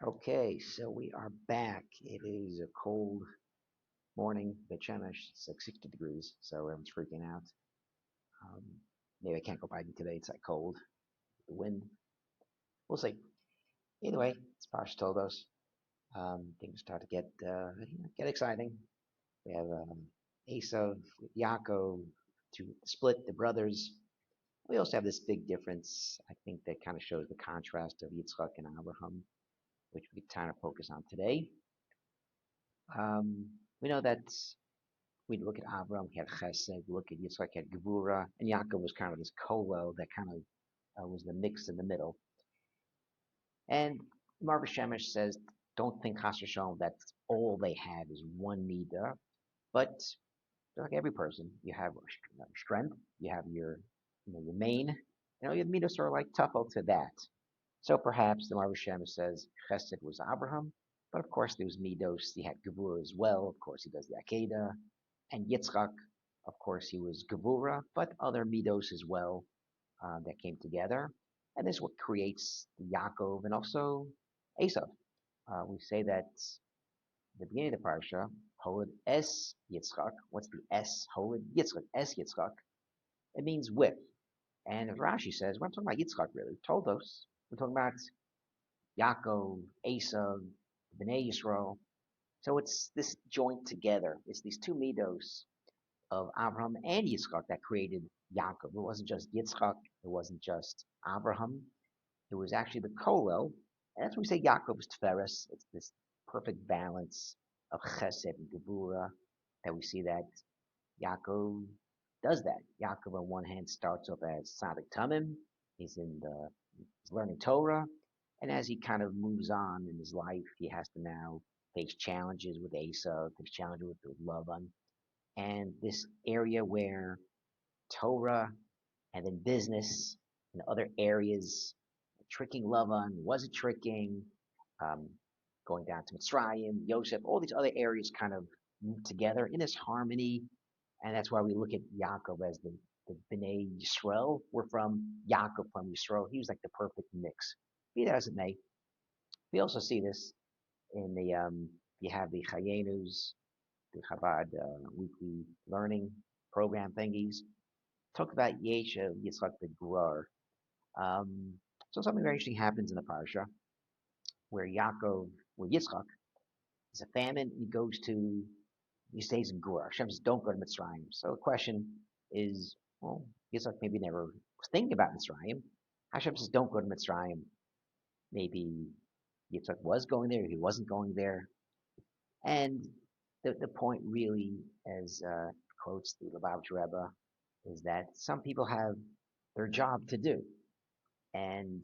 Okay, so we are back. It is a cold morning, Beit Shemesh. It's like 60 degrees, so everyone's freaking out. Um, Maybe I can't go biking today. It's like cold. The wind. We'll see. Either way, it's Parsha Toldos. Things start to get exciting. We have Esav with Yaakov to split the brothers. We also have this big difference. I think that kind of shows the contrast of Yitzchak and Abraham, which we kind of focus on today. Um, we know that we look at Avram, he had Chesed. We look at Yitzchak, he had Gevura, and Yaakov was kind of this Kolel that kind of was the mix in the middle. And Meor Vshemesh says, don't think Chas v'shalom that's all they have is one midah, but like every person, you have strength, you have your main, your midos are like tuffle to that. So perhaps the Meor Vshemesh says Chesed was Abraham, but of course there was midos. He had Gevura as well. Of course he does the Akedah. And Yitzchak, of course, he was Gevura, but other midos as well that came together. And this is what creates Yaakov and also Esav. We say that the beginning of the parsha, Holid Es Yitzchak. What's the Es? Holid Yitzchak. Es Yitzchak. It means with. And as Rashi says, we're not talking about Yitzchak really. Toldos. We're talking about Yaakov, Esav, Bnei Yisrael. So it's this joint together. It's these two midos of Abraham and Yitzchak that created Yaakov. It wasn't just Yitzchak. It wasn't just Abraham. It was actually the Kolel. And that's why we say Yaakov is Tiferes. It's this perfect balance of Chesed and Gevura that we see that Yaakov does that. Yaakov on one hand starts off as Tzaddik Tamim. He's learning Torah. And as he kind of moves on in his life, he has to now face challenges with Esau, face challenges with Lavan, and this area where Torah and then business and other areas, tricking Lavan, was it tricking, um, going down to Mitzrayim, Yosef, all these other areas kind of move together in this harmony. And that's why we look at Yaakov as the Bnei Yisrael. We're from Yaakov, from Yisrael. He was like the perfect mix. Be that as it may, we also see this in you have the Chayenus, the Chabad weekly learning program thingies. Talk about Yesha Yitzchak the Grar. So something very interesting happens in the parsha where Yitzchak is a famine. He stays in Gur. Hashem says, don't go to Mitzrayim. So the question is, well, Yitzchak maybe never was thinking about Mitzrayim. Hashem says, don't go to Mitzrayim. Maybe Yitzchak was going there, he wasn't going there. And the point really, as quotes the Lubavitch Rebbe, is that some people have their job to do. And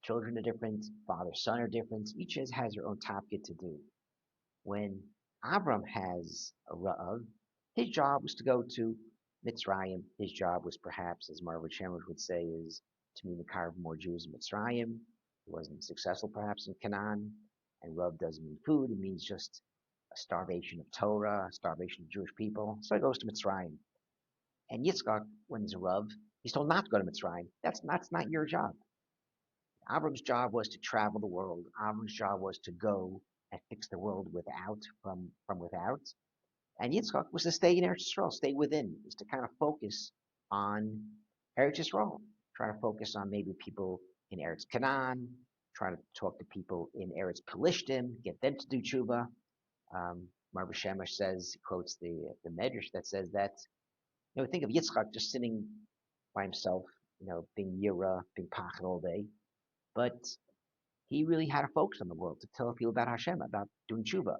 children are different, father, son are different. Each has their own tafkid to do. When Abram has a Ra'av, his job was to go to Mitzrayim. His job was perhaps, as Meor Vshemesh would say, is to meet more Jews in Mitzrayim. He wasn't successful perhaps in Canaan. And Rav doesn't mean food, it means just a starvation of Torah, a starvation of Jewish people. So he goes to Mitzrayim. And Yitzchak, when he's a Rav, he's told not to go to Mitzrayim. That's not your job. Avram's job was to travel the world. Avram's job was to go and fix the world from without. And Yitzchak was to stay in Eretz Yisrael, stay within, is to kind of focus on Eretz Yisrael, try to focus on maybe people in Eretz Canaan, try to talk to people in Eretz Pelishtim, get them to do tshuva. Meor Vshemesh says, he quotes the Medrash that says that, think of Yitzchak just sitting by himself, being Yira, being Pachad all day. But he really had to focus on the world, to tell people about Hashem, about doing tshuva.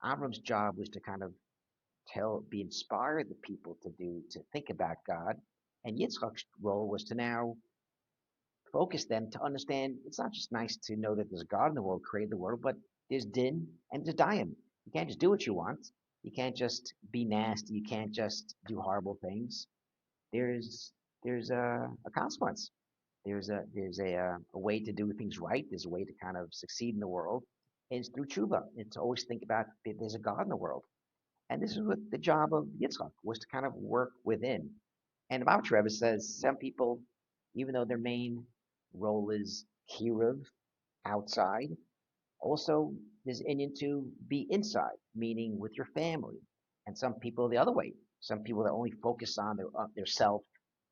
Avram's job was to kind of inspire the people to think about God. And Yitzchak's role was to now focus them to understand it's not just nice to know that there's a God in the world, created the world, but there's din and there's dayim. You can't just do what you want. You can't just be nasty. You can't just do horrible things. There's a consequence. There's a way to do things right. There's a way to kind of succeed in the world. And it's through tshuva. And to always think about there's a God in the world. And this is what the job of Yitzchak was, to kind of work within. And the Lubavitch Rebbe says some people, even though their main role is kiruv, outside, Also, there's Indian to be inside, meaning with your family. And some people the other way. Some people that only focus on their self,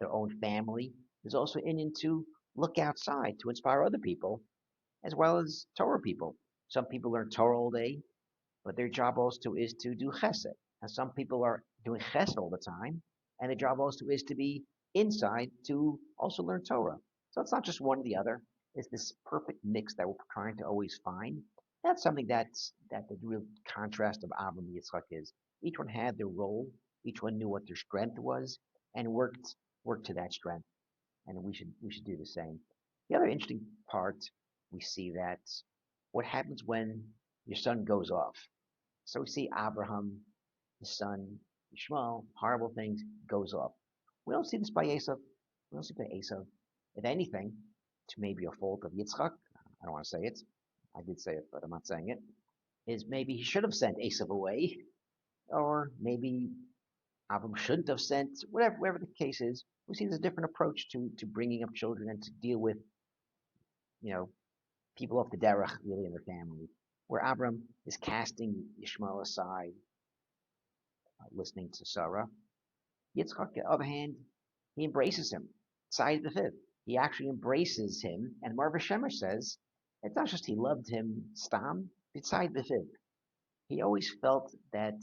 their own family. There's also Indian to look outside to inspire other people, as well as Torah people. Some people learn Torah all day, but their job also is to do chesed. And some people are doing chesed all the time, and their job also is to be inside to also learn Torah. So it's not just one or the other. It's this perfect mix that we're trying to always find. That's something that the real contrast of Avram and Yitzchak is. Each one had their role. Each one knew what their strength was and worked to that strength. And we should do the same. The other interesting part, we see that what happens when your son goes off. So we see Abraham, his son, Ishmael, horrible things, goes off. We don't see this by Esav. We don't see it by Esav. If anything, to maybe a fault of Yitzchak, I don't want to say it. I did say it, but I'm not saying it. Is maybe he should have sent Esav away, or maybe Abraham shouldn't have sent. Whatever the case is, we see there's a different approach to bringing up children and to deal with, you know, people off the derech really in their family. Where Abram is casting Ishmael aside, listening to Sarah. Yitzchak, on the other hand, he embraces him. Side the fifth. He actually embraces him, and Meor Vshemesh says it's not just he loved him stam, it's side the fifth. He always felt that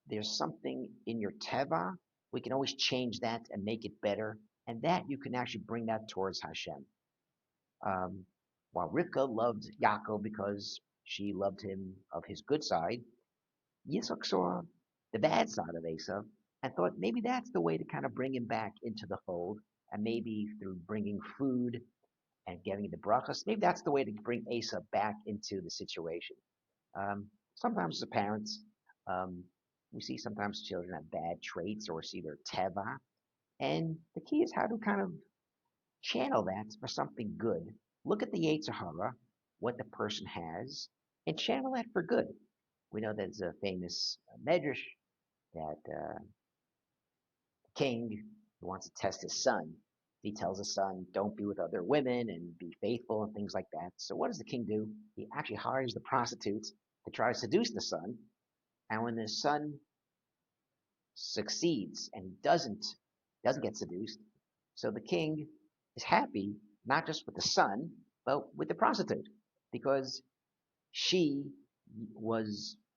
there's something in your teva, we can always change that and make it better, and that you can actually bring that towards Hashem. Um, while Rivka loved Yaakov because she loved him of his good side, Yitzchak saw the bad side of Esav and thought maybe that's the way to kind of bring him back into the fold, and maybe through bringing food and giving the brachas, maybe that's the way to bring Esav back into the situation. Sometimes as parents, um, we see sometimes children have bad traits or see their teva, and the key is how to kind of channel that for something good. Look at the Yetzer Hara, what the person has, and channel that for good. We know there's a famous medrash that king who wants to test his son. He tells his son, don't be with other women and be faithful and things like that. So what does the king do? He actually hires the prostitutes to try to seduce the son. And when the son succeeds and he doesn't get seduced, so the king is happy, not just with the son, but with the prostitute. Because she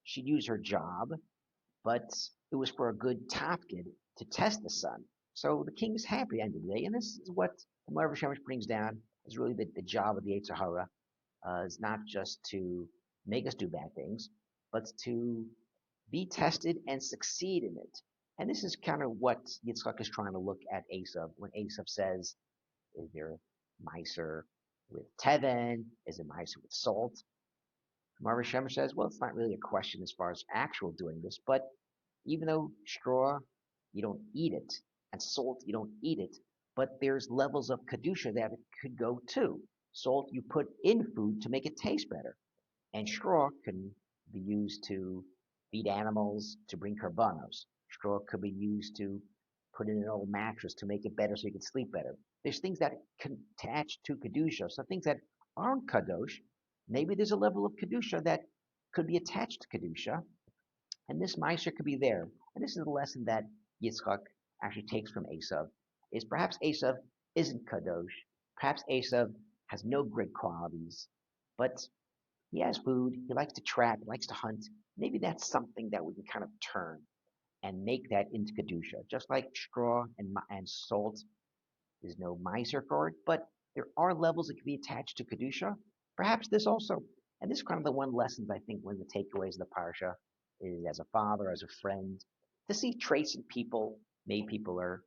she used her job, but it was for a good tafkid to test the son. So the king is happy at the end of the day, and this is what the Meor Vshemesh brings down is really the job of the Yetzer Hara, is not just to make us do bad things, but to be tested and succeed in it. And this is kind of what Yitzchak is trying to look at Esav when Esav says, is there miser with teven? Is it miser with salt? Meor Vshemesh says, well, it's not really a question as far as actual doing this, but even though straw, you don't eat it, and salt, you don't eat it, but there's levels of kedusha that it could go to. Salt you put in food to make it taste better, and straw can be used to feed animals to bring karbanos. Straw could be used to put in an old mattress to make it better so you can sleep better. There's things that can attach to kedusha. So things that aren't kadosh, maybe there's a level of kedusha that could be attached to kedusha, and this Meiser could be there. And this is the lesson that Yitzchak actually takes from Esav, is perhaps Esav isn't Kadosh. Perhaps Esav has no great qualities, but he has food, he likes to trap, he likes to hunt. Maybe that's something that we can kind of turn and make that into Kedusha. Just like straw and salt, there's no Meiser for it, but there are levels that can be attached to Kedusha. Perhaps this also. And this is kind of the one lesson I think one of the takeaways of the Parsha is as a father, as a friend, to see traits in people. Maybe people are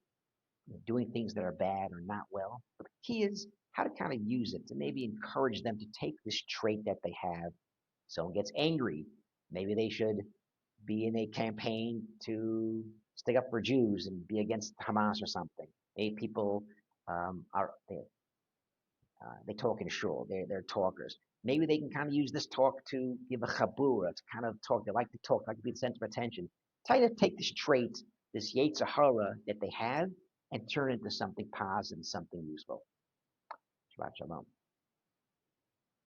doing things that are bad or not well. But the key is how to kind of use it to maybe encourage them to take this trait that they have. Someone gets angry. Maybe they should be in a campaign to stick up for Jews and be against Hamas or something. Maybe people are they talk in shul. They're talkers. Maybe they can kind of use this talk to give a chabura, to kind of talk. They like to talk, like to be the center of attention. Try to take this trait, this Yetzer Hara that they have, and turn it into something positive, something useful. Shabbat shalom.